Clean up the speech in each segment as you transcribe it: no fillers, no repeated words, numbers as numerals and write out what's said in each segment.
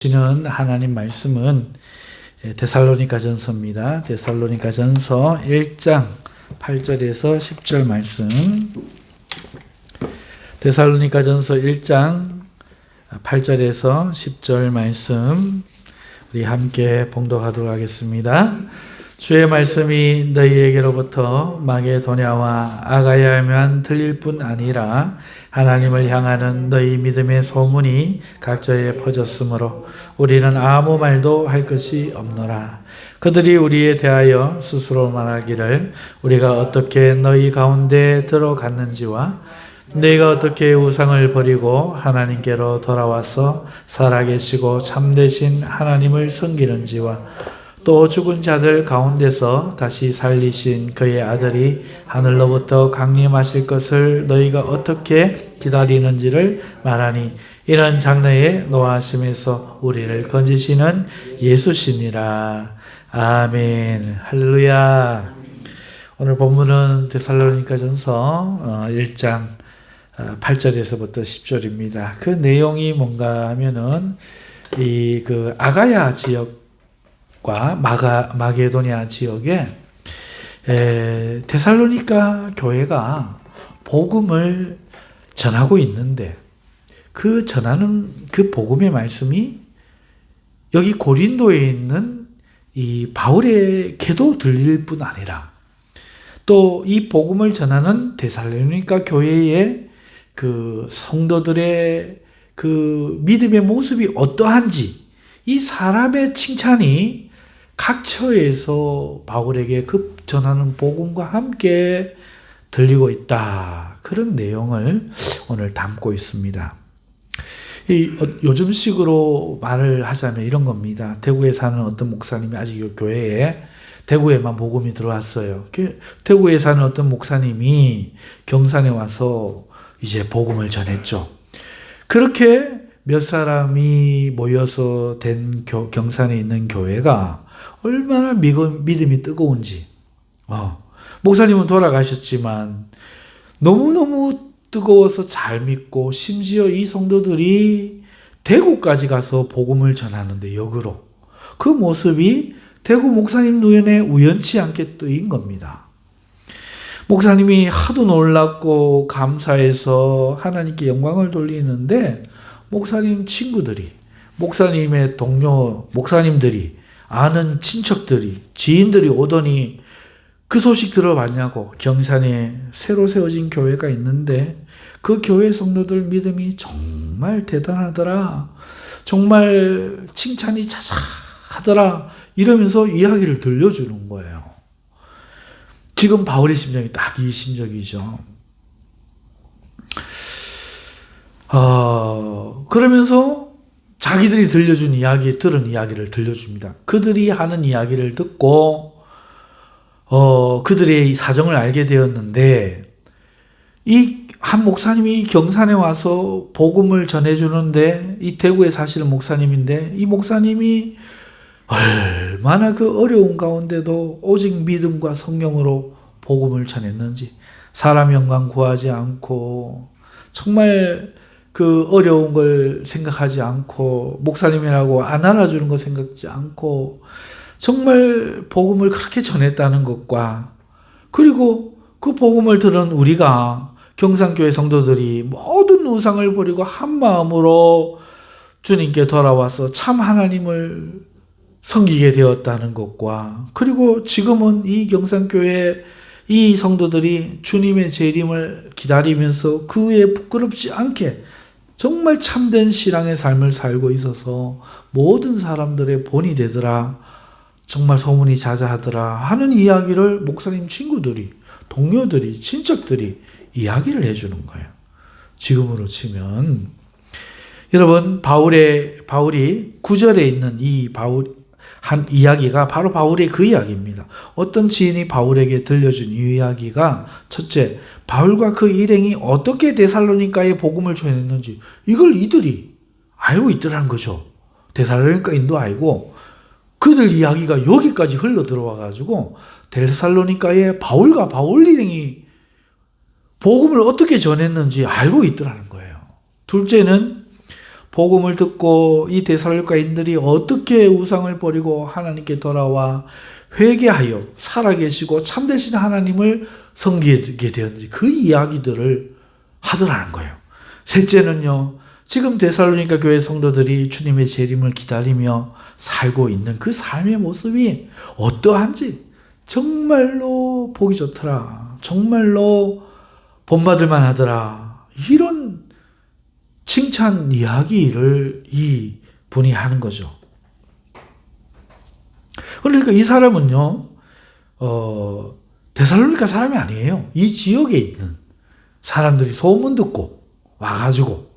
주시는 하나님 말씀은 데살로니가전서입니다. 데살로니가전서 1장 8절에서 10절 말씀. 데살로니가전서 1장 8절에서 10절 말씀 우리 함께 봉독하도록 하겠습니다. 주의 말씀이 너희에게로부터 마게도냐와 아가야에만 들릴 뿐 아니라 하나님을 향하는 너희 믿음의 소문이 각처에 퍼졌으므로 우리는 아무 말도 할 것이 없노라. 그들이 우리에 대하여 스스로 말하기를 우리가 어떻게 너희 가운데 들어갔는지와 너희가 어떻게 우상을 버리고 하나님께로 돌아와서 살아계시고 참되신 하나님을 섬기는지와 또 죽은 자들 가운데서 다시 살리신 그의 아들이 하늘로부터 강림하실 것을 너희가 어떻게 기다리는지를 말하니 이런 장래의 노하심에서 우리를 건지시는 예수시니라. 아멘. 할렐루야. 오늘 본문은 데살로니가전서 1장 8절에서부터 10절입니다. 그 내용이 뭔가 하면은 그 아가야 지역 과 마게도냐 지역에 데살로니가 교회가 복음을 전하고 있는데 그 전하는 그 복음의 말씀이 여기 고린도에 있는 이 바울의 귀도 들릴 뿐 아니라 또 이 복음을 전하는 데살로니가 교회의 그 성도들의 그 믿음의 모습이 어떠한지 이 사람의 칭찬이 각처에서 바울에게 전하는 복음과 함께 들리고 있다. 그런 내용을 오늘 담고 있습니다. 요즘식으로 말을 하자면 이런 겁니다. 대구에 사는 어떤 목사님이 아직 교회에 대구에만 복음이 들어왔어요. 대구에 사는 어떤 목사님이 경산에 와서 이제 복음을 전했죠. 그렇게 몇 사람이 모여서 된 경산에 있는 교회가 얼마나 믿음이 뜨거운지. 목사님은 돌아가셨지만 너무너무 뜨거워서 잘 믿고 심지어 이 성도들이 대구까지 가서 복음을 전하는데 역으로 그 모습이 대구 목사님 눈에 우연치 않게 뜨인 겁니다. 목사님이 하도 놀랍고 감사해서 하나님께 영광을 돌리는데 목사님 친구들이, 목사님의 동료, 목사님들이, 아는 친척들이, 지인들이 오더니 그 소식 들어봤냐고. 경산에 새로 세워진 교회가 있는데 그 교회 성도들 믿음이 정말 대단하더라. 정말 칭찬이 자자하더라. 이러면서 이야기를 들려주는 거예요. 지금 바울의 심정이 딱 이 심정이죠. 그러면서 자기들이 들은 이야기를 들려줍니다. 그들이 하는 이야기를 듣고, 그들의 사정을 알게 되었는데, 이 한 목사님이 경산에 와서 복음을 전해주는데, 이 대구에 사시는 목사님인데, 이 목사님이 얼마나 그 어려운 가운데도 오직 믿음과 성령으로 복음을 전했는지, 사람 영광 구하지 않고, 정말 그 어려운 걸 생각하지 않고 목사님이라고 안 알아주는 거 생각지 않고 정말 복음을 그렇게 전했다는 것과 그리고 그 복음을 들은 우리가 경산교회 성도들이 모든 우상을 버리고 한 마음으로 주님께 돌아와서 참 하나님을 섬기게 되었다는 것과 그리고 지금은 이 경산교회 이 성도들이 주님의 재림을 기다리면서 그에 부끄럽지 않게 정말 참된 신앙의 삶을 살고 있어서 모든 사람들의 본이 되더라. 정말 소문이 자자하더라 하는 이야기를 목사님 친구들이, 동료들이, 친척들이 이야기를 해주는 거예요. 지금으로 치면 여러분 바울이 9절에 있는 이 한 이야기가 바로 바울의 그 이야기입니다. 어떤 지인이 바울에게 들려준 이 이야기가 첫째, 바울과 그 일행이 어떻게 데살로니가에 복음을 전했는지 이걸 이들이 알고 있더라는 거죠. 데살로니가인도 알고 그들 이야기가 여기까지 흘러 들어와 가지고 데살로니가에 바울과 바울 일행이 복음을 어떻게 전했는지 알고 있더라는 거예요. 둘째는 복음을 듣고 이 데살로니가인들이 어떻게 우상을 버리고 하나님께 돌아와 회개하여 살아계시고 참되신 하나님을 섬기게 되었는지 그 이야기들을 하더라는 거예요. 셋째는요, 지금 데살로니가 교회 성도들이 주님의 재림을 기다리며 살고 있는 그 삶의 모습이 어떠한지 정말로 보기 좋더라. 정말로 본받을만 하더라. 이런 칭찬 이야기를 이 분이 하는 거죠. 그러니까 이 사람은요, 데살로니가 사람이 아니에요. 이 지역에 있는 사람들이 소문 듣고 와가지고,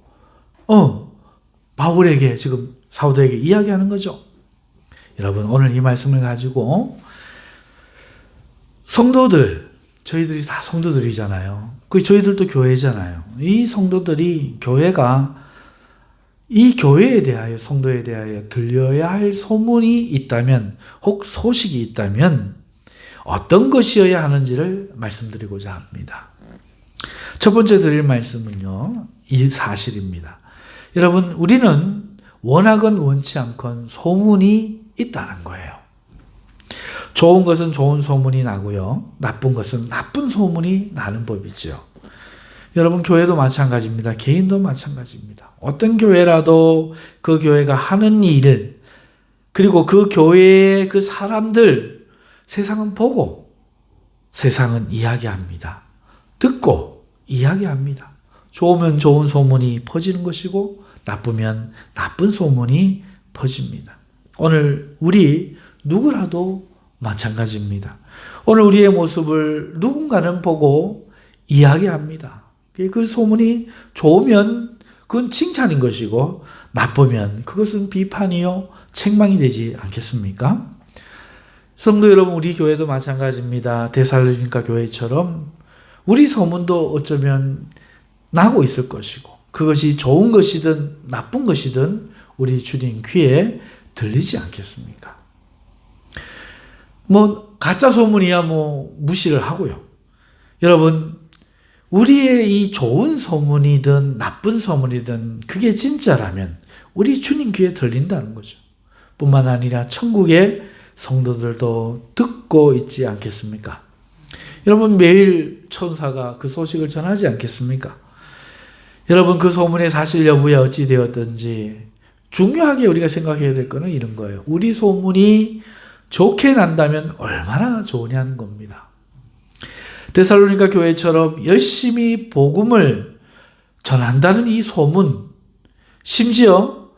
바울에게 지금 사도에게 이야기하는 거죠. 여러분, 오늘 이 말씀을 가지고 성도들, 저희들이 다 성도들이잖아요. 저희들도 교회잖아요. 이 성도들이 교회가 이 교회에 대하여, 성도에 대하여 들려야 할 소문이 있다면, 혹 소식이 있다면 어떤 것이어야 하는지를 말씀드리고자 합니다. 첫 번째 드릴 말씀은요, 이 사실입니다. 여러분, 우리는 원하건 원치 않건 소문이 있다는 거예요. 좋은 것은 좋은 소문이 나고요, 나쁜 것은 나쁜 소문이 나는 법이죠. 여러분, 교회도 마찬가지입니다. 개인도 마찬가지입니다. 어떤 교회라도 그 교회가 하는 일, 그리고 그 교회의 그 사람들, 세상은 보고 세상은 이야기합니다. 듣고 이야기합니다. 좋으면 좋은 소문이 퍼지는 것이고 나쁘면 나쁜 소문이 퍼집니다. 오늘 우리 누구라도 마찬가지입니다. 오늘 우리의 모습을 누군가는 보고 이야기합니다. 그 소문이 좋으면 그건 칭찬인 것이고 나쁘면 그것은 비판이요 책망이 되지 않겠습니까? 성도 여러분, 우리 교회도 마찬가지입니다. 데살로니가 교회처럼 우리 소문도 어쩌면 나고 있을 것이고 그것이 좋은 것이든 나쁜 것이든 우리 주님 귀에 들리지 않겠습니까? 가짜 소문이야 무시를 하고요. 여러분, 우리의 이 좋은 소문이든 나쁜 소문이든 그게 진짜라면 우리 주님 귀에 들린다는 거죠. 뿐만 아니라 천국의 성도들도 듣고 있지 않겠습니까? 여러분, 매일 천사가 그 소식을 전하지 않겠습니까? 여러분, 그 소문의 사실 여부에 어찌 되었든지 중요하게 우리가 생각해야 될 것은 이런 거예요. 우리 소문이 좋게 난다면 얼마나 좋으냐는 겁니다. 데살로니가 교회처럼 열심히 복음을 전한다는 이 소문, 심지어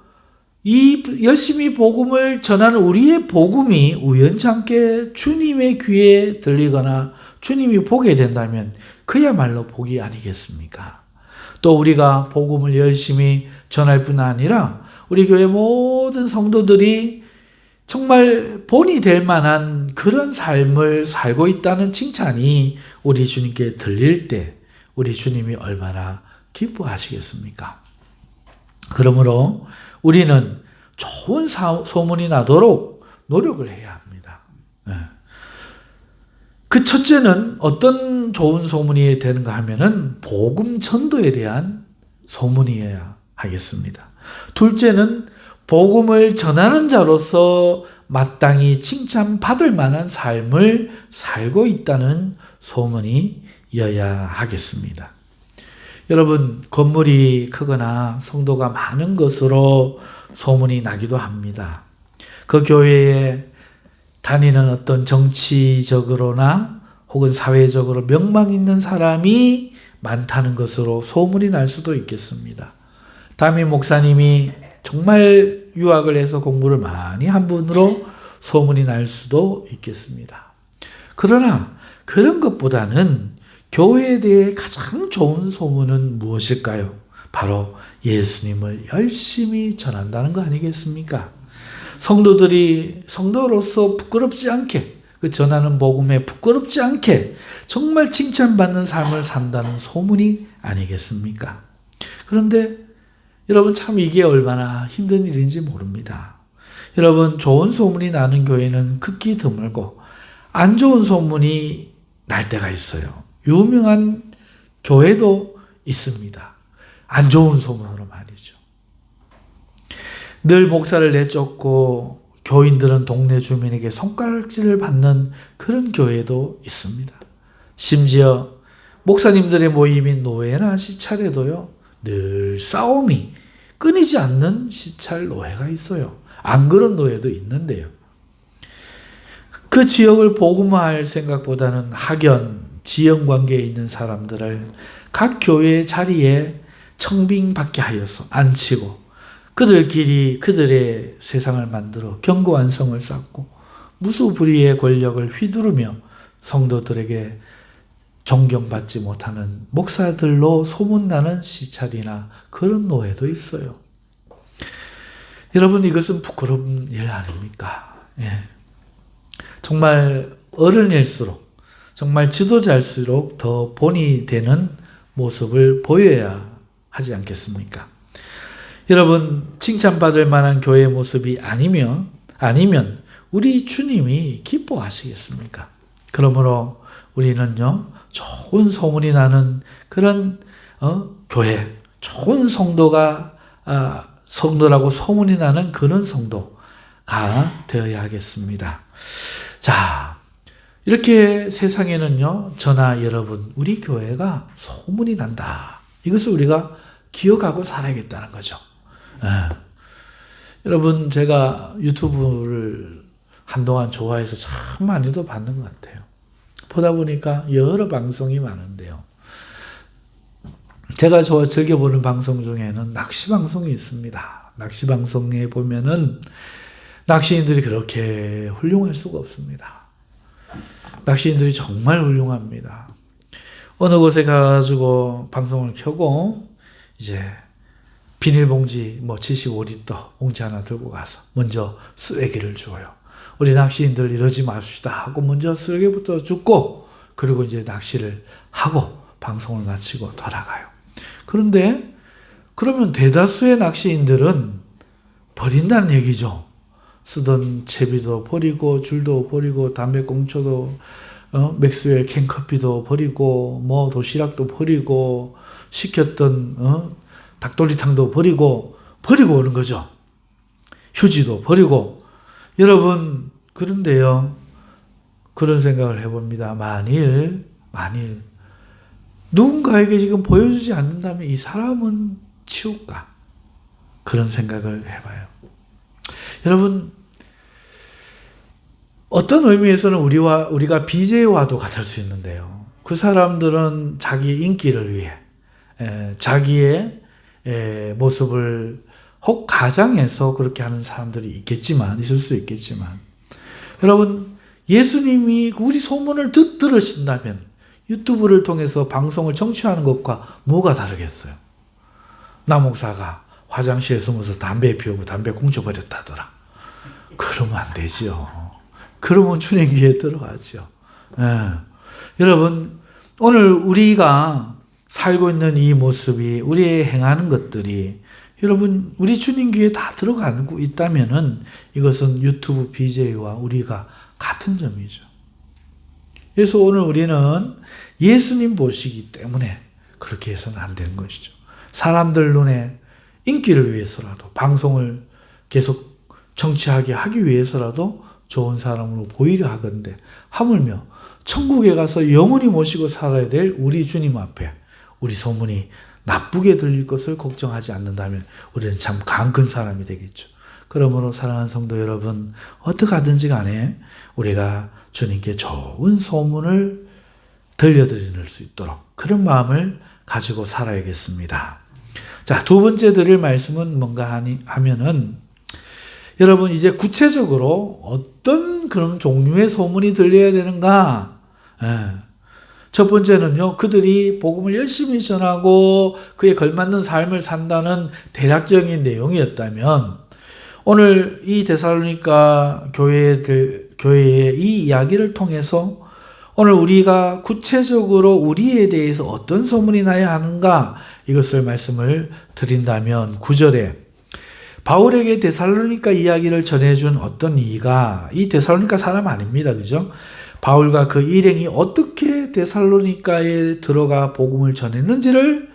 이 열심히 복음을 전하는 우리의 복음이 우연찮게 주님의 귀에 들리거나 주님이 보게 된다면 그야말로 복이 아니겠습니까? 또 우리가 복음을 열심히 전할 뿐 아니라 우리 교회 모든 성도들이 정말 본이 될 만한 그런 삶을 살고 있다는 칭찬이 우리 주님께 들릴 때 우리 주님이 얼마나 기뻐하시겠습니까? 그러므로 우리는 좋은 소문이 나도록 노력을 해야 합니다. 그 첫째는 어떤 좋은 소문이 되는가 하면은 복음 전도에 대한 소문이어야 하겠습니다. 둘째는 복음을 전하는 자로서 마땅히 칭찬받을 만한 삶을 살고 있다는 소문이어야 하겠습니다. 여러분, 건물이 크거나 성도가 많은 것으로 소문이 나기도 합니다. 그 교회에 다니는 어떤 정치적으로나 혹은 사회적으로 명망 있는 사람이 많다는 것으로 소문이 날 수도 있겠습니다. 담임 목사님이 정말 유학을 해서 공부를 많이 한 분으로 소문이 날 수도 있겠습니다. 그러나 그런 것보다는 교회에 대해 가장 좋은 소문은 무엇일까요? 바로 예수님을 열심히 전한다는 거 아니겠습니까? 성도들이 성도로서 부끄럽지 않게, 그 전하는 복음에 부끄럽지 않게 정말 칭찬받는 삶을 산다는 소문이 아니겠습니까? 그런데 여러분, 참 이게 얼마나 힘든 일인지 모릅니다. 여러분, 좋은 소문이 나는 교회는 극히 드물고 안 좋은 소문이 날 때가 있어요. 유명한 교회도 있습니다. 안 좋은 소문으로 말이죠. 늘 목사를 내쫓고 교인들은 동네 주민에게 손가락질을 받는 그런 교회도 있습니다. 심지어 목사님들의 모임인 노회나 시찰에도요, 늘 싸움이 끊이지 않는 시찰 노회가 있어요. 안 그런 노회도 있는데요. 그 지역을 복음화할 생각보다는 학연, 지연관계에 있는 사람들을 각 교회의 자리에 청빙받게 하여서 앉히고 그들끼리 그들의 세상을 만들어 견고한 성을 쌓고 무수부리의 권력을 휘두르며 성도들에게 존경받지 못하는 목사들로 소문나는 시찰이나 그런 노예도 있어요. 여러분, 이것은 부끄러운 일 아닙니까? 예. 정말 어른일수록, 정말 지도자일수록 더 본이 되는 모습을 보여야 하지 않겠습니까? 여러분, 칭찬받을 만한 교회의 모습이 아니면 우리 주님이 기뻐하시겠습니까? 그러므로 우리는요, 좋은 소문이 나는 그런 교회, 좋은 성도라고 소문이 나는 그런 성도가 되어야 하겠습니다. 자, 이렇게 세상에는요, 저나 여러분, 우리 교회가 소문이 난다. 이것을 우리가 기억하고 살아야겠다는 거죠. 여러분, 제가 유튜브를 한동안 좋아해서 참 많이도 봤는 것 같아요. 보다 보니까 여러 방송이 많은데요. 제가 즐겨보는 방송 중에는 낚시 방송이 있습니다. 낚시 방송에 보면은 낚시인들이 그렇게 훌륭할 수가 없습니다. 낚시인들이 정말 훌륭합니다. 어느 곳에 가가지고 방송을 켜고 이제 비닐봉지 75리터 봉지 하나 들고 가서 먼저 쓰레기를 주어요. 우리 낚시인들 이러지 맙시다 하고 먼저 쓰레기부터 줍고 그리고 이제 낚시를 하고 방송을 마치고 돌아가요. 그런데 그러면 대다수의 낚시인들은 버린다는 얘기죠. 쓰던 채비도 버리고 줄도 버리고 담배꽁초도 맥스웰 캔커피도 버리고 뭐 도시락도 버리고 시켰던 닭도리탕도 버리고 오는 거죠. 휴지도 버리고. 여러분, 그런데요, 그런 생각을 해봅니다. 만일 누군가에게 지금 보여주지 않는다면 이 사람은 치울까? 그런 생각을 해봐요. 여러분, 어떤 의미에서는 우리가 BJ와도 같을 수 있는데요. 그 사람들은 자기 인기를 위해 자기의 모습을 혹 가장해서 그렇게 하는 사람들이 있을 수 있겠지만, 여러분, 예수님이 우리 소문을 들으신다면 유튜브를 통해서 방송을 청취하는 것과 뭐가 다르겠어요? 나 목사가 화장실에 숨어서 담배 피우고 담배 꽁쳐버렸다더라. 그러면 안 되죠. 그러면 주님 귀에 들어가죠. 여러분, 오늘 우리가 살고 있는 이 모습이, 우리의 행하는 것들이 여러분, 우리 주님 귀에 다 들어가고 있다면은 이것은 유튜브 BJ와 우리가 같은 점이죠. 그래서 오늘 우리는 예수님 보시기 때문에 그렇게 해서는 안 되는 것이죠. 사람들 눈에 인기를 위해서라도, 방송을 계속 청취하게 하기 위해서라도 좋은 사람으로 보이려 하건대, 하물며 천국에 가서 영원히 모시고 살아야 될 우리 주님 앞에 우리 소문이 나쁘게 들릴 것을 걱정하지 않는다면 우리는 참 강큰 사람이 되겠죠. 그러므로 사랑하는 성도 여러분, 어떻게 하든지 간에 우리가 주님께 좋은 소문을 들려드릴 수 있도록 그런 마음을 가지고 살아야겠습니다. 자, 두 번째 드릴 말씀은 뭔가 하면은, 여러분, 이제 구체적으로 어떤 그런 종류의 소문이 들려야 되는가? 첫 번째는요, 그들이 복음을 열심히 전하고 그에 걸맞는 삶을 산다는 대략적인 내용이었다면, 오늘 이 데살로니가 교회의 이 이야기를 통해서 오늘 우리가 구체적으로 우리에 대해서 어떤 소문이 나야 하는가, 이것을 말씀을 드린다면, 9절에 바울에게 데살로니가 이야기를 전해준 어떤 이가, 이 데살로니가 사람 아닙니다. 그죠? 바울과 그 일행이 어떻게 데살로니가에 들어가 복음을 전했는지를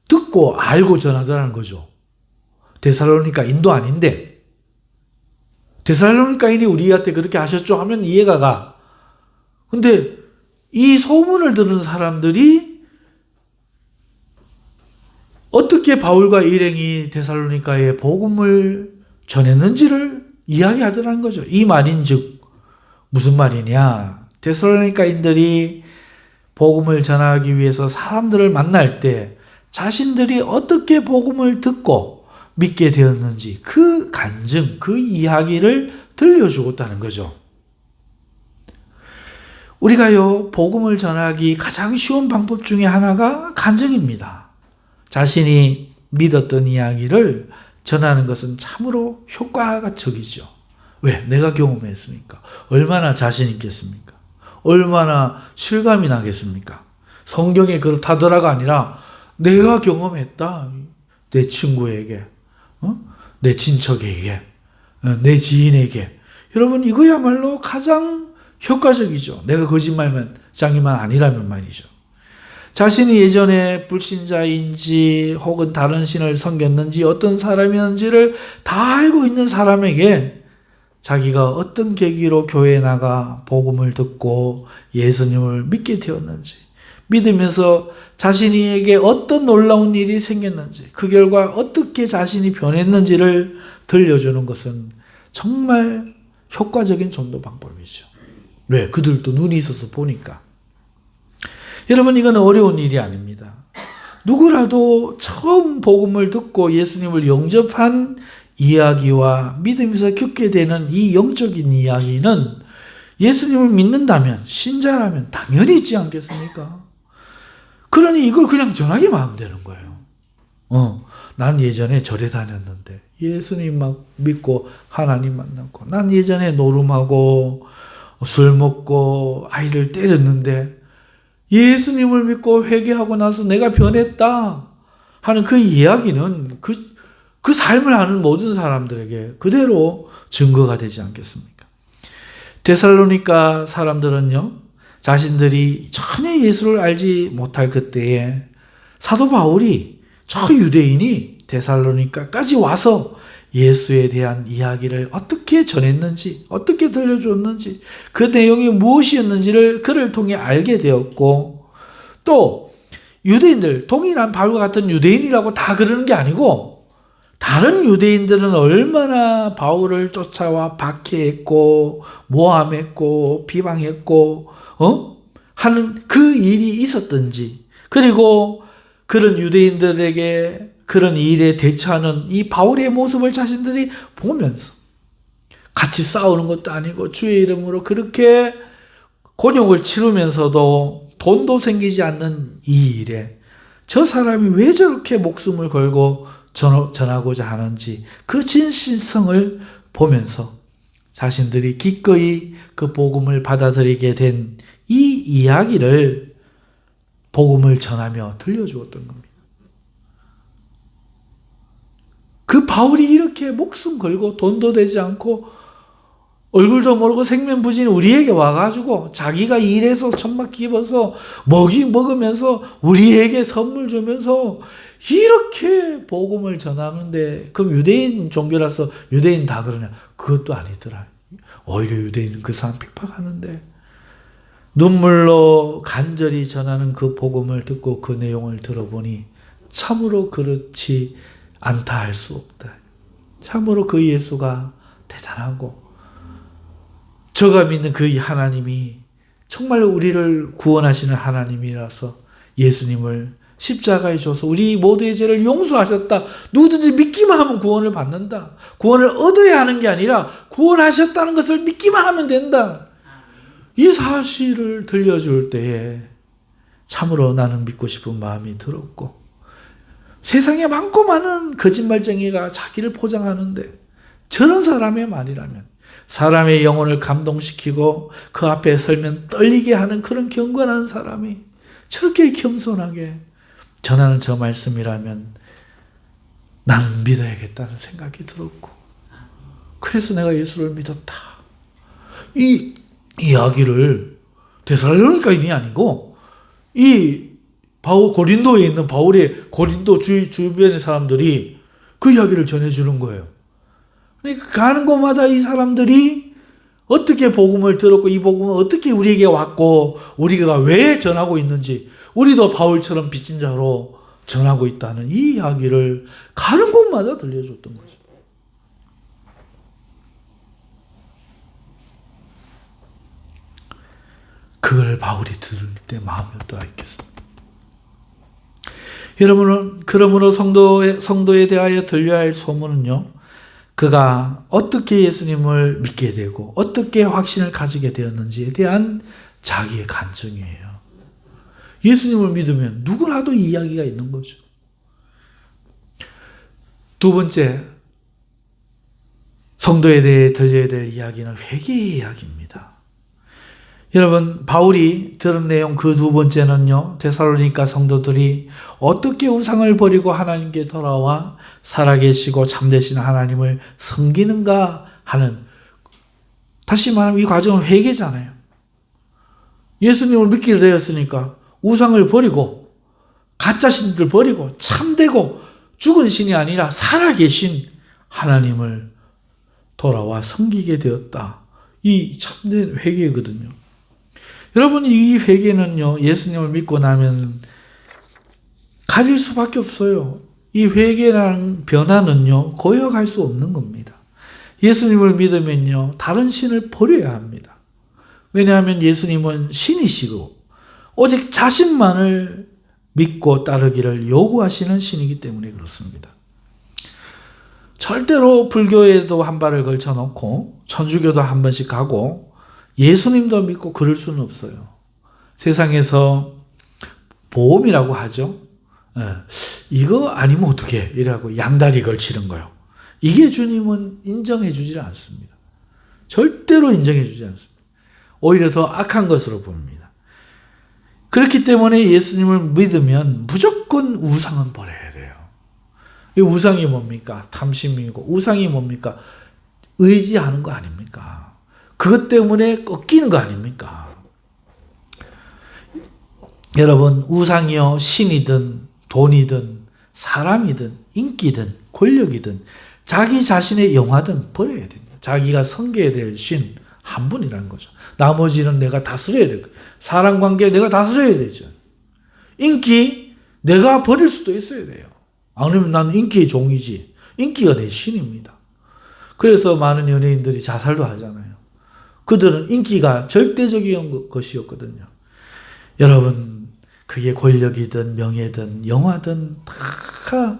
듣고 알고 전하더라는 거죠. 데살로니가인도 아닌데 데살로니가인이 우리한테 그렇게 하셨죠 하면 이해가 가. 근데 이 소문을 들은 사람들이 어떻게 바울과 일행이 데살로니가에 복음을 전했는지를 이야기하더라는 거죠. 이 말인즉 무슨 말이냐? 데살로니가인들이 복음을 전하기 위해서 사람들을 만날 때 자신들이 어떻게 복음을 듣고 믿게 되었는지 그 간증, 그 이야기를 들려주었다는 거죠. 우리가요, 복음을 전하기 가장 쉬운 방법 중에 하나가 간증입니다. 자신이 믿었던 이야기를 전하는 것은 참으로 효과가 적이죠. 왜? 내가 경험했으니까. 얼마나 자신 있겠습니까? 얼마나 실감이 나겠습니까? 성경에 그렇다더라가 아니라 내가 경험했다. 내 친구에게, 내 친척에게, 내 지인에게. 여러분, 이거야말로 가장 효과적이죠. 내가 거짓말만 짱이만 아니라면 말이죠. 자신이 예전에 불신자인지 혹은 다른 신을 섬겼는지 어떤 사람이었는지를 다 알고 있는 사람에게 자기가 어떤 계기로 교회에 나가 복음을 듣고 예수님을 믿게 되었는지, 믿으면서 자신에게 어떤 놀라운 일이 생겼는지, 그 결과 어떻게 자신이 변했는지를 들려주는 것은 정말 효과적인 전도 방법이죠. 왜? 그들도 눈이 있어서 보니까. 여러분, 이건 어려운 일이 아닙니다. 누구라도 처음 복음을 듣고 예수님을 영접한 이야기와 믿으면서 겪게 되는 이 영적인 이야기는 예수님을 믿는다면, 신자라면 당연히 있지 않겠습니까? 그러니 이걸 그냥 전하기만 하면 되는 거예요. 난 예전에 절에 다녔는데 예수님 막 믿고 하나님 만났고, 난 예전에 노름하고 술 먹고 아이를 때렸는데 예수님을 믿고 회개하고 나서 내가 변했다 하는 그 이야기는 그 삶을 아는 모든 사람들에게 그대로 증거가 되지 않겠습니까? 데살로니가 사람들은요, 자신들이 전혀 예수를 알지 못할 그때에 사도 바울이 저 유대인이 데살로니가까지 와서 예수에 대한 이야기를 어떻게 전했는지, 어떻게 들려줬는지, 그 내용이 무엇이었는지를 그를 통해 알게 되었고, 또 유대인들, 동일한 바울과 같은 유대인이라고 다 그러는 게 아니고 다른 유대인들은 얼마나 바울을 쫓아와 박해했고 모함했고 비방했고 하는 그 일이 있었던지, 그리고 그런 유대인들에게 그런 일에 대처하는 이 바울의 모습을 자신들이 보면서, 같이 싸우는 것도 아니고 주의 이름으로 그렇게 곤욕을 치르면서도 돈도 생기지 않는 이 일에 저 사람이 왜 저렇게 목숨을 걸고 전하고자 하는지 그 진실성을 보면서 자신들이 기꺼이 그 복음을 받아들이게 된 이 이야기를 복음을 전하며 들려주었던 겁니다. 그 바울이 이렇게 목숨 걸고 돈도 되지 않고 얼굴도 모르고 생면부진 우리에게 와가지고 자기가 일해서 천막 집어서 먹으면서 우리에게 선물 주면서 이렇게 복음을 전하는데, 그럼 유대인 종교라서 유대인 다 그러냐? 그것도 아니더라. 오히려 유대인은 그 사람 핍박하는데, 눈물로 간절히 전하는 그 복음을 듣고 그 내용을 들어보니 참으로 그렇지 않다 할 수 없다. 참으로 그 예수가 대단하고 저가 믿는 그 하나님이 정말 우리를 구원하시는 하나님이라서 예수님을 십자가에 줘서 우리 모두의 죄를 용서하셨다. 누구든지 믿기만 하면 구원을 받는다. 구원을 얻어야 하는 게 아니라 구원하셨다는 것을 믿기만 하면 된다. 이 사실을 들려줄 때에 참으로 나는 믿고 싶은 마음이 들었고, 세상에 많고 많은 거짓말쟁이가 자기를 포장하는데 저런 사람의 말이라면, 사람의 영혼을 감동시키고 그 앞에 설면 떨리게 하는 그런 경건한 사람이 저렇게 겸손하게 전하는 저 말씀이라면 난 믿어야겠다는 생각이 들었고, 그래서 내가 예수를 믿었다. 이 이야기를 데살로니가인이 아니고 이 고린도에 있는 바울의 고린도 주변의 사람들이 그 이야기를 전해주는 거예요. 그러니까 가는 곳마다 이 사람들이 어떻게 복음을 들었고 이 복음은 어떻게 우리에게 왔고 우리가 왜 전하고 있는지, 우리도 바울처럼 빚진 자로 전하고 있다는 이 이야기를 가는 곳마다 들려줬던 거죠. 그걸 바울이 들을 때 마음이 어떠했겠습니까? 여러분은 그러므로 성도에 대하여 들려야 할 소문은요, 그가 어떻게 예수님을 믿게 되고 어떻게 확신을 가지게 되었는지에 대한 자기의 간증이에요. 예수님을 믿으면 누구라도 이 이야기가 있는 거죠. 두 번째, 성도에 대해 들려야 될 이야기는 회개의 이야기입니다. 여러분, 바울이 들은 내용 그 두 번째는요, 데살로니가 성도들이 어떻게 우상을 버리고 하나님께 돌아와 살아계시고 참되신 하나님을 섬기는가 하는, 다시 말하면 이 과정은 회개잖아요. 예수님을 믿게 되었으니까 우상을 버리고 가짜 신들 버리고 참되고 죽은 신이 아니라 살아계신 하나님을 돌아와 섬기게 되었다. 이 참된 회개거든요. 여러분, 이 회개는요, 예수님을 믿고 나면 가질 수밖에 없어요. 이 회개라는 변화는요, 고역할 수 없는 겁니다. 예수님을 믿으면요, 다른 신을 버려야 합니다. 왜냐하면 예수님은 신이시고 오직 자신만을 믿고 따르기를 요구하시는 신이기 때문에 그렇습니다. 절대로 불교에도 한 발을 걸쳐놓고 천주교도 한 번씩 가고 예수님도 믿고 그럴 수는 없어요. 세상에서 보험이라고 하죠. 이거 아니면 어떻게 이라고 양다리 걸치는 거요. 이게 주님은 인정해 주지 않습니다. 절대로 인정해 주지 않습니다. 오히려 더 악한 것으로 봅니다. 그렇기 때문에 예수님을 믿으면 무조건 우상은 버려야 돼요. 이 우상이 뭡니까? 탐심이고, 우상이 뭡니까? 의지하는 거 아닙니까? 그것 때문에 꺾이는 거 아닙니까? 여러분, 우상이요, 신이든 돈이든 사람이든 인기든 권력이든 자기 자신의 영화든 버려야 됩니다. 자기가 섬겨야 될 신 한 분이라는 거죠. 나머지는 내가 다스려야 되고, 사람 관계 내가 다스려야 되죠. 인기 내가 버릴 수도 있어야 돼요. 안 그러면 나는 인기의 종이지. 인기가 내 신입니다. 그래서 많은 연예인들이 자살도 하잖아요. 그들은 인기가 절대적인 것이었거든요. 여러분, 그게 권력이든 명예든 영화든 다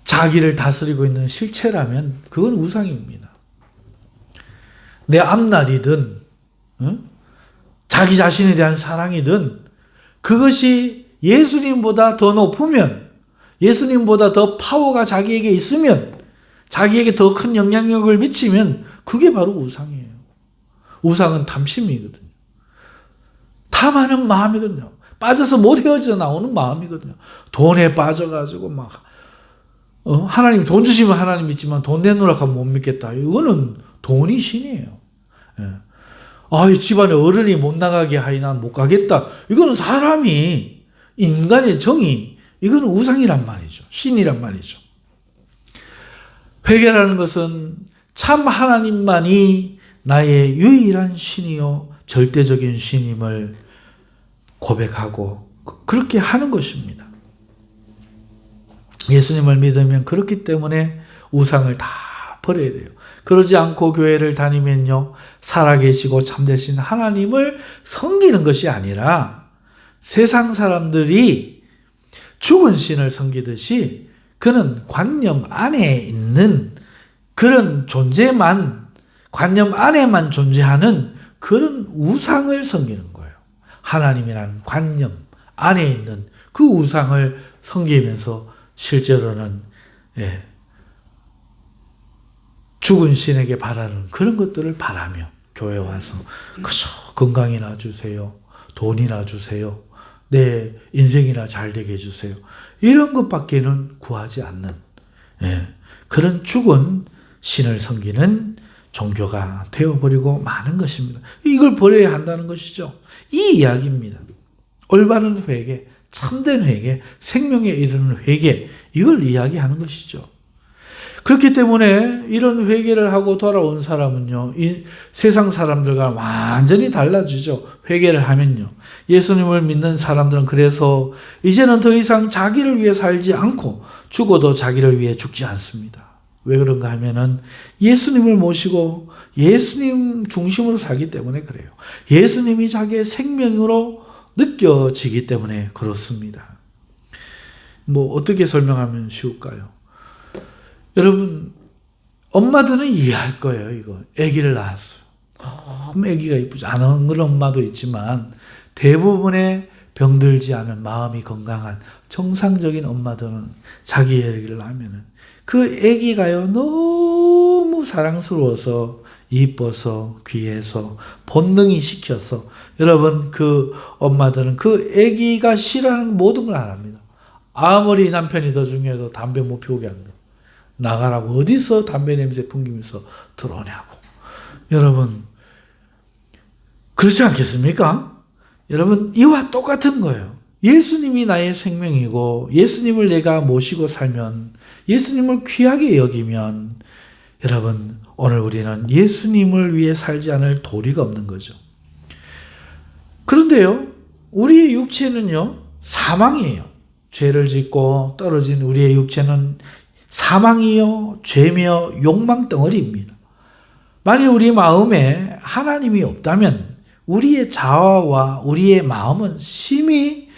자기를 다스리고 있는 실체라면 그건 우상입니다. 내 앞날이든 자기 자신에 대한 사랑이든 그것이 예수님보다 더 높으면, 예수님보다 더 파워가 자기에게 있으면, 자기에게 더 큰 영향력을 미치면 그게 바로 우상이에요. 우상은 탐심이거든요. 탐하는 마음이거든요. 빠져서 못 헤어져 나오는 마음이거든요. 돈에 빠져가지고 막 하나님 돈 주시면 하나님 믿지만 돈 내놓으라 하면 못 믿겠다. 이거는 돈이 신이에요. 이 집안에 어른이 못 나가게 하니 난 못 가겠다. 이거는 사람이, 인간의 정의, 이거는 우상이란 말이죠. 신이란 말이죠. 회개라는 것은 참 하나님만이 나의 유일한 신이요 절대적인 신임을 고백하고 그렇게 하는 것입니다. 예수님을 믿으면 그렇기 때문에 우상을 다 버려야 돼요. 그러지 않고 교회를 다니면요, 살아계시고 참되신 하나님을 섬기는 것이 아니라 세상 사람들이 죽은 신을 섬기듯이 그는 관념 안에 있는 그런 존재만, 관념 안에만 존재하는 그런 우상을 섬기는 거예요. 하나님이라는 관념 안에 있는 그 우상을 섬기면서 실제로는 죽은 신에게 바라는 그런 것들을 바라며 교회 와서 그저 건강이나 주세요, 돈이나 주세요, 내 인생이나 잘 되게 해주세요, 이런 것밖에는 구하지 않는 그런 죽은 신을 섬기는 종교가 되어버리고 마는 것입니다. 이걸 버려야 한다는 것이죠. 이 이야기입니다. 올바른 회개, 참된 회개, 생명에 이르는 회개, 이걸 이야기하는 것이죠. 그렇기 때문에 이런 회개를 하고 돌아온 사람은요, 이 세상 사람들과 완전히 달라지죠. 회개를 하면요. 예수님을 믿는 사람들은 그래서 이제는 더 이상 자기를 위해 살지 않고 죽어도 자기를 위해 죽지 않습니다. 왜 그런가 하면은 예수님을 모시고 예수님 중심으로 살기 때문에 그래요. 예수님이 자기의 생명으로 느껴지기 때문에 그렇습니다. 뭐 어떻게 설명하면 쉬울까요? 여러분, 엄마들은 이해할 거예요. 이거 아기를 낳았어요. 너무 아기가 이쁘지 않은 그런 엄마도 있지만 대부분의 병들지 않은 마음이 건강한 정상적인 엄마들은 자기 아기를 낳으면은 그 아기가요 너무 사랑스러워서 이뻐서 귀해서 본능이 시켜서 여러분 그 엄마들은 그 아기가 싫어하는 모든 걸 안 합니다. 아무리 남편이 더 중요해도 담배 못 피우게 합니다. 나가라고 어디서 담배 냄새 풍기면서 들어오냐고. 여러분 그렇지 않겠습니까? 여러분 이와 똑같은 거예요. 예수님이 나의 생명이고 예수님을 내가 모시고 살면 예수님을 귀하게 여기면 여러분 오늘 우리는 예수님을 위해 살지 않을 도리가 없는 거죠. 그런데요 우리의 육체는요 사망이에요. 죄를 짓고 떨어진 우리의 육체는 사망이요 죄며 욕망 덩어리입니다. 만일 우리 마음에 하나님이 없다면 우리의 자아와 우리의 마음은 심히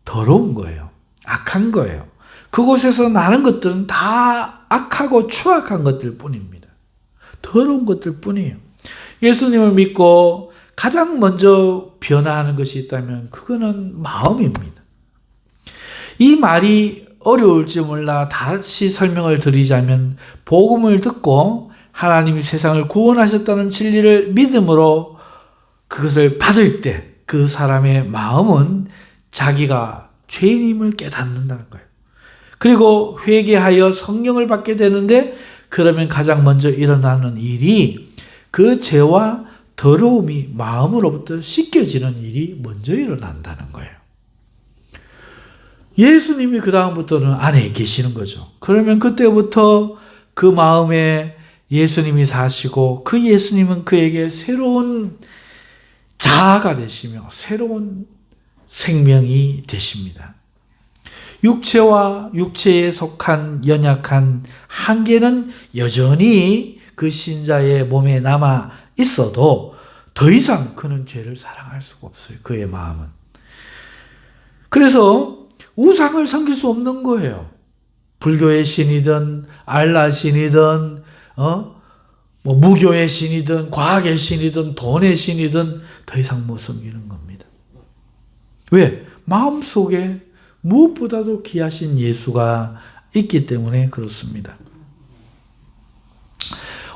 더러운 거예요. 악한 거예요. 그곳에서 나는 것들은 다 악하고 추악한 것들 뿐입니다. 더러운 것들 뿐이에요. 예수님을 믿고 가장 먼저 변화하는 것이 있다면 그거는 마음입니다. 이 말이 어려울지 몰라 다시 설명을 드리자면 복음을 듣고 하나님이 세상을 구원하셨다는 진리를 믿음으로 그것을 받을 때 그 사람의 마음은 자기가 죄인임을 깨닫는다는 거예요. 그리고 회개하여 성령을 받게 되는데 그러면 가장 먼저 일어나는 일이 그 죄와 더러움이 마음으로부터 씻겨지는 일이 먼저 일어난다는 거예요. 예수님이 그 다음부터는 안에 계시는 거죠. 그러면 그때부터 그 마음에 예수님이 사시고 그 예수님은 그에게 새로운 자아가 되시며 새로운 생명이 되십니다. 육체와 육체에 속한 연약한 한계는 여전히 그 신자의 몸에 남아 있어도 더 이상 그는 죄를 사랑할 수가 없어요. 그의 마음은. 그래서 우상을 섬길 수 없는 거예요. 불교의 신이든 알라 신이든 뭐 무교의 신이든 과학의 신이든 돈의 신이든 더 이상 못 섬기는 겁니다. 왜? 마음속에 무엇보다도 귀하신 예수가 있기 때문에 그렇습니다.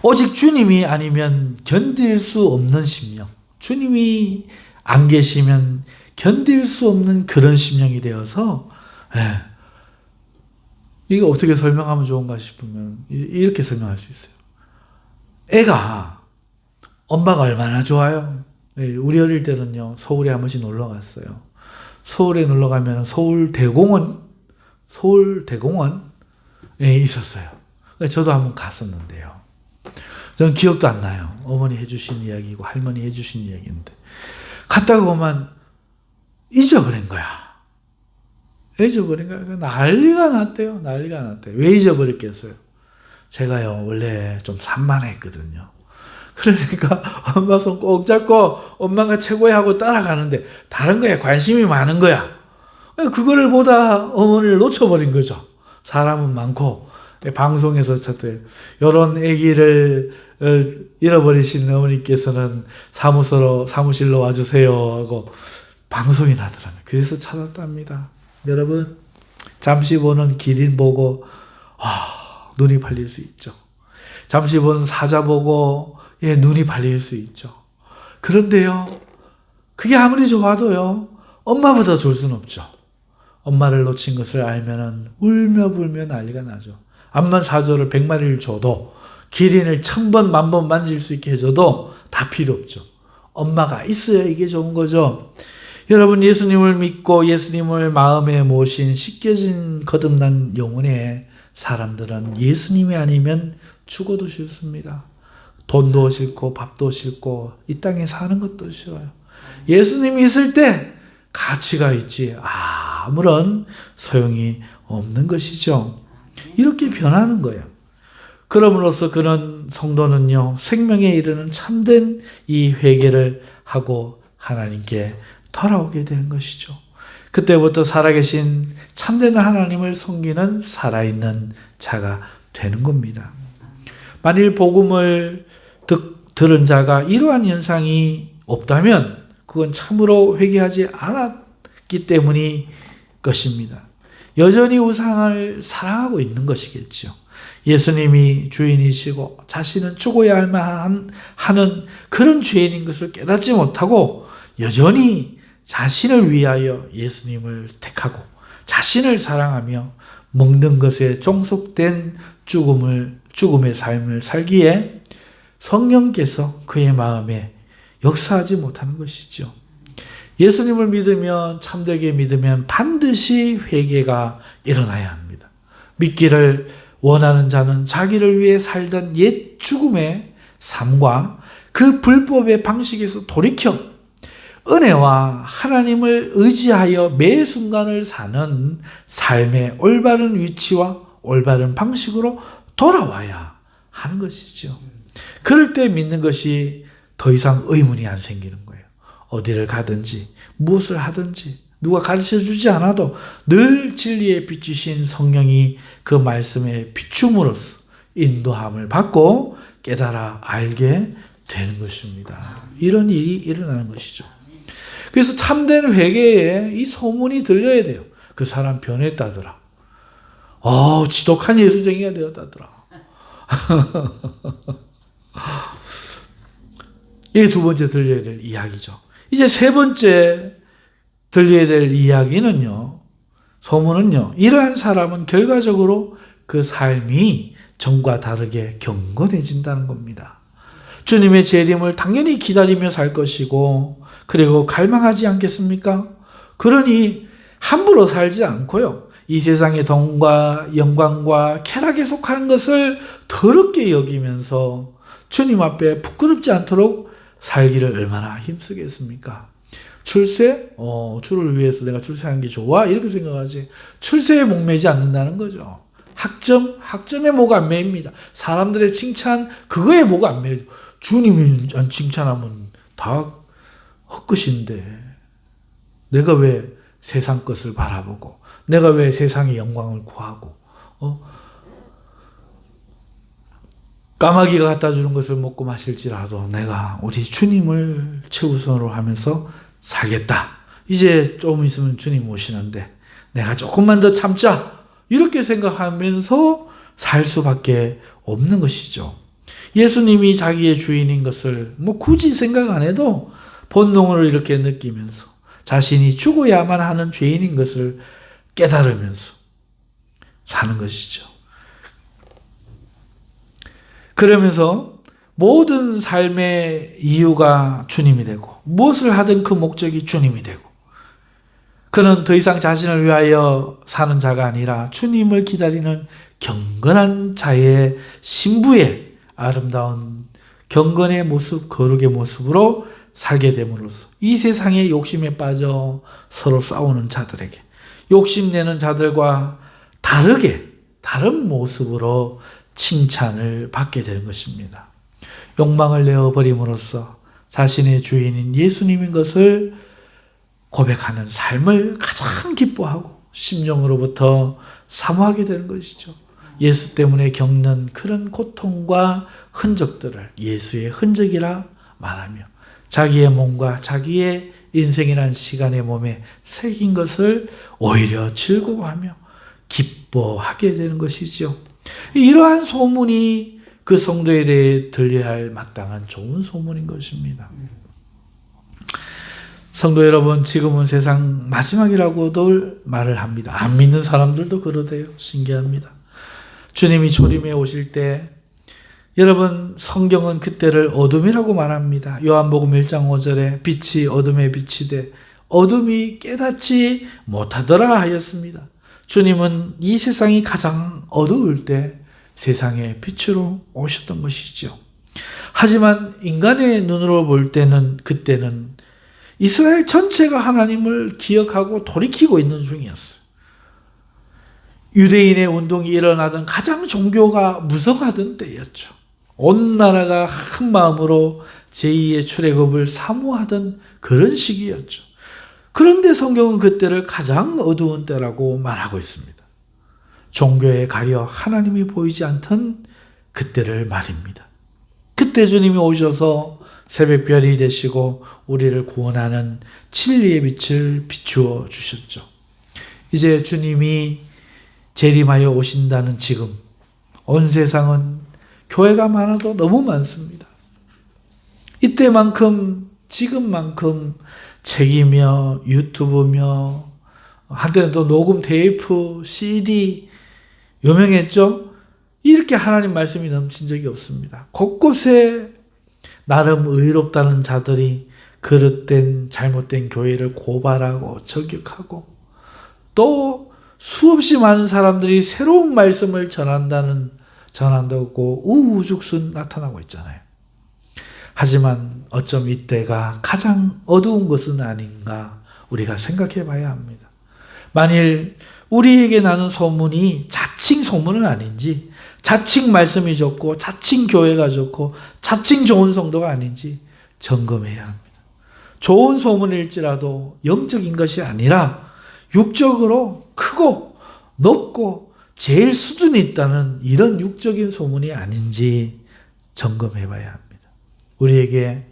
오직 주님이 아니면 견딜 수 없는 심령, 주님이 안 계시면 견딜 수 없는 그런 심령이 되어서 이거 어떻게 설명하면 좋은가 싶으면 이렇게 설명할 수 있어요. 애가 엄마가 얼마나 좋아요. 우리 어릴 때는요 서울에 한 번씩 놀러 갔어요. 서울에 놀러 가면 서울대공원에 있었어요. 저도 한번 갔었는데요. 저는 기억도 안 나요. 어머니 해주신 이야기고 할머니 해주신 이야기인데 갔다가 오면 잊어버린 거야. 잊어버린 거야. 난리가 났대요. 난리가 났대요. 왜 잊어버렸겠어요? 제가요 원래 좀 산만했거든요. 그러니까 엄마 손 꼭 잡고 엄마가 최고야 하고 따라가는데 다른 거에 관심이 많은 거야. 그거를 보다 어머니를 놓쳐버린 거죠. 사람은 많고 방송에서 쳤대요. 이런 아기를 잃어버리신 어머니께서는 사무실로 와주세요 하고 방송이 나더라고요. 그래서 찾았답니다. 여러분 잠시 보는 기린 보고 눈이 팔릴 수 있죠. 잠시 보는 사자 보고 눈이 팔릴 수 있죠. 그런데요 그게 아무리 좋아도요 엄마보다 좋을 수는 없죠. 엄마를 놓친 것을 알면은 울며 불며 난리가 나죠. 암만 사조를 100마리를 줘도 기린을 1000번 10,000번 만질 수 있게 해줘도 다 필요 없죠. 엄마가 있어야 이게 좋은 거죠. 여러분, 예수님을 믿고 예수님을 마음에 모신 씻겨진 거듭난 영혼의 사람들은 예수님이 아니면 죽어도 싫습니다. 돈도 싫고 밥도 싫고 이 땅에 사는 것도 싫어요. 예수님이 있을 때 가치가 있지 아무런 소용이 없는 것이죠. 이렇게 변하는 거예요. 그럼으로써 그런 성도는요, 생명에 이르는 참된 이 회개를 하고 하나님께 돌아오게 되는 것이죠. 그때부터 살아계신 참된 하나님을 섬기는 살아있는 자가 되는 겁니다. 만일 복음을 들은 자가 이러한 현상이 없다면 그건 참으로 회개하지 않았기 때문인 것입니다. 여전히 우상을 사랑하고 있는 것이겠죠. 예수님이 주인이시고 자신은 죽어야 할 만한 하는 그런 죄인인 것을 깨닫지 못하고 여전히 자신을 위하여 예수님을 택하고 자신을 사랑하며 먹는 것에 종속된 죽음의 삶을 살기에 성령께서 그의 마음에 역사하지 못하는 것이죠. 예수님을 믿으면, 참되게 믿으면 반드시 회개가 일어나야 합니다. 믿기를 원하는 자는 자기를 위해 살던 옛 죽음의 삶과 그 불법의 방식에서 돌이켜 은혜와 하나님을 의지하여 매 순간을 사는 삶의 올바른 위치와 올바른 방식으로 돌아와야 하는 것이죠. 그럴 때 믿는 것이 더 이상 의문이 안 생기는 거예요. 어디를 가든지 무엇을 하든지 누가 가르쳐 주지 않아도 늘 진리의 빛이신 성령이 그 말씀에 비춤으로써 인도함을 받고 깨달아 알게 되는 것입니다. 이런 일이 일어나는 것이죠. 그래서 참된 회개에 이 소문이 들려야 돼요. 그 사람 변했다더라. 지독한 예수쟁이가 되었다더라. 이게 두 번째 들려야 될 이야기죠. 이제 세 번째 들려야 될 이야기는요, 소문은요, 이러한 사람은 결과적으로 그 삶이 전과 다르게 경건해진다는 겁니다. 주님의 재림을 당연히 기다리며 살 것이고, 그리고 갈망하지 않겠습니까? 그러니 함부로 살지 않고요, 이 세상의 돈과 영광과 쾌락에 속한 것을 더럽게 여기면서 주님 앞에 부끄럽지 않도록 살기를 얼마나 힘쓰겠습니까? 출세? 주를 위해서 내가 출세하는 게 좋아? 이렇게 생각하지. 출세에 목매지 않는다는 거죠. 학점에 목 안 매입니다. 사람들의 칭찬, 그거에 목 안 매요. 주님이 안 칭찬하면 다 헛것인데, 내가 왜 세상 것을 바라보고, 내가 왜 세상의 영광을 구하고, 까마귀가 갖다 주는 것을 먹고 마실지라도 내가 우리 주님을 최우선으로 하면서 살겠다. 이제 조금 있으면 주님 오시는데 내가 조금만 더 참자. 이렇게 생각하면서 살 수밖에 없는 것이죠. 예수님이 자기의 주인인 것을 굳이 생각 안 해도 본능으로 이렇게 느끼면서 자신이 죽어야만 하는 죄인인 것을 깨달으면서 사는 것이죠. 그러면서 모든 삶의 이유가 주님이 되고 무엇을 하든 그 목적이 주님이 되고 그는 더 이상 자신을 위하여 사는 자가 아니라 주님을 기다리는 경건한 자의 신부의 아름다운 경건의 모습, 거룩의 모습으로 살게 됨으로써 이 세상의 욕심에 빠져 서로 싸우는 자들에게 욕심내는 자들과 다른 모습으로 칭찬을 받게 되는 것입니다. 욕망을 내어버림으로써 자신의 주인인 예수님인 것을 고백하는 삶을 가장 기뻐하고 심령으로부터 사모하게 되는 것이죠. 예수 때문에 겪는 그런 고통과 흔적들을 예수의 흔적이라 말하며 자기의 몸과 자기의 인생이란 시간의 몸에 새긴 것을 오히려 즐거워하며 기뻐하게 되는 것이죠. 이러한 소문이 그 성도에 대해 들려야 할 마땅한 좋은 소문인 것입니다. 성도 여러분, 지금은 세상 마지막이라고도 말을 합니다. 안 믿는 사람들도 그러대요. 신기합니다. 주님이 조림에 오실 때 여러분, 성경은 그때를 어둠이라고 말합니다. 요한복음 1장 5절에 빛이 어둠에 비치되 어둠이 깨닫지 못하더라 하였습니다. 주님은 이 세상이 가장 어두울 때 세상의 빛으로 오셨던 것이죠. 하지만 인간의 눈으로 볼 때는 그때는 이스라엘 전체가 하나님을 기억하고 돌이키고 있는 중이었어요. 유대인의 운동이 일어나던 가장 종교가 무성하던 때였죠. 온 나라가 한 마음으로 제2의 출애굽을 사모하던 그런 시기였죠. 그런데 성경은 그때를 가장 어두운 때라고 말하고 있습니다. 종교에 가려 하나님이 보이지 않던 그때를 말입니다. 그때 주님이 오셔서 새벽별이 되시고 우리를 구원하는 진리의 빛을 비추어 주셨죠. 이제 주님이 재림하여 오신다는 지금 온 세상은 교회가 많아도 너무 많습니다. 이때만큼 지금만큼 책이며 유튜브며 한때는 또 녹음 테이프, CD 유명했죠? 이렇게 하나님 말씀이 넘친 적이 없습니다. 곳곳에 나름 의롭다는 자들이 그릇된 잘못된 교회를 고발하고 저격하고 또 수없이 많은 사람들이 새로운 말씀을 전한다고 우후죽순 나타나고 있잖아요. 하지만 어쩜 이때가 가장 어두운 것은 아닌가 우리가 생각해 봐야 합니다. 만일 우리에게 나는 소문이 자칭 소문은 아닌지, 자칭 말씀이 좋고 자칭 교회가 좋고 자칭 좋은 성도가 아닌지 점검해야 합니다. 좋은 소문일지라도 영적인 것이 아니라 육적으로 크고 높고 제일 수준이 있다는 이런 육적인 소문이 아닌지 점검해 봐야 합니다. 우리에게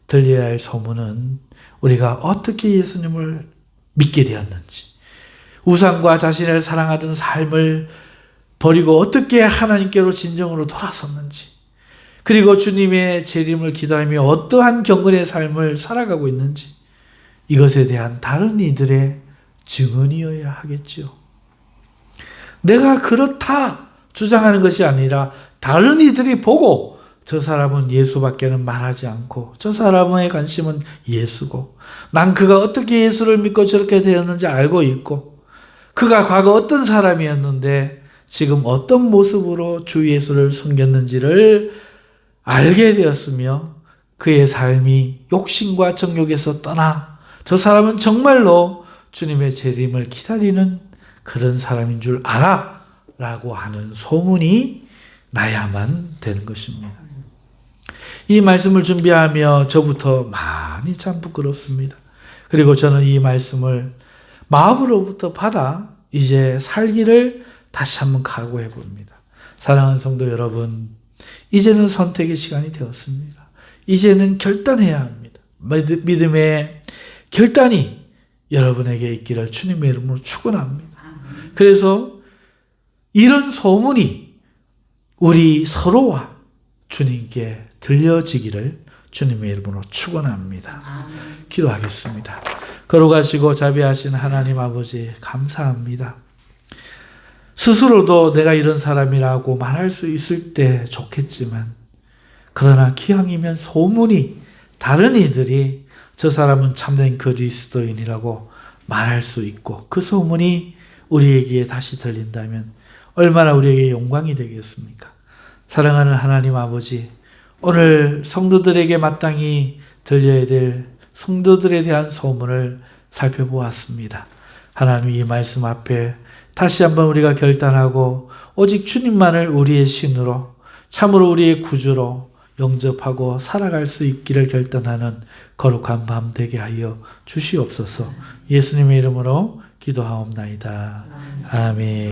들려야 할 소문은 우리가 어떻게 예수님을 믿게 되었는지, 우상과 자신을 사랑하던 삶을 버리고 어떻게 하나님께로 진정으로 돌아섰는지, 그리고 주님의 재림을 기다리며 어떠한 경건의 삶을 살아가고 있는지, 이것에 대한 다른 이들의 증언이어야 하겠지요. 내가 그렇다 주장하는 것이 아니라 다른 이들이 보고 저 사람은 예수밖에는 말하지 않고 저 사람의 관심은 예수고 난 그가 어떻게 예수를 믿고 저렇게 되었는지 알고 있고 그가 과거 어떤 사람이었는데 지금 어떤 모습으로 주 예수를 섬겼는지를 알게 되었으며 그의 삶이 욕심과 정욕에서 떠나 저 사람은 정말로 주님의 재림을 기다리는 그런 사람인 줄 알아 라고 하는 소문이 나야만 되는 것입니다. 이 말씀을 준비하며 저부터 많이 참 부끄럽습니다. 그리고 저는 이 말씀을 마음으로부터 받아 이제 살기를 다시 한번 각오해 봅니다. 사랑하는 성도 여러분, 이제는 선택의 시간이 되었습니다. 이제는 결단해야 합니다. 믿음의 결단이 여러분에게 있기를 주님의 이름으로 축원합니다. 그래서 이런 소문이 우리 서로와 주님께 들려지기를 주님의 이름으로 축원합니다. 기도하겠습니다. 걸어가시고 자비하신 하나님 아버지 감사합니다. 스스로도 내가 이런 사람이라고 말할 수 있을 때 좋겠지만 그러나 기왕이면 소문이 다른 이들이 저 사람은 참된 그리스도인이라고 말할 수 있고 그 소문이 우리에게 다시 들린다면 얼마나 우리에게 영광이 되겠습니까? 사랑하는 하나님 아버지, 오늘 성도들에게 마땅히 들려야 될 성도들에 대한 소문을 살펴보았습니다. 하나님 이 말씀 앞에 다시 한번 우리가 결단하고 오직 주님만을 우리의 신으로 참으로 우리의 구주로 영접하고 살아갈 수 있기를 결단하는 거룩한 밤 되게 하여 주시옵소서. 예수님의 이름으로 기도하옵나이다. 아멘.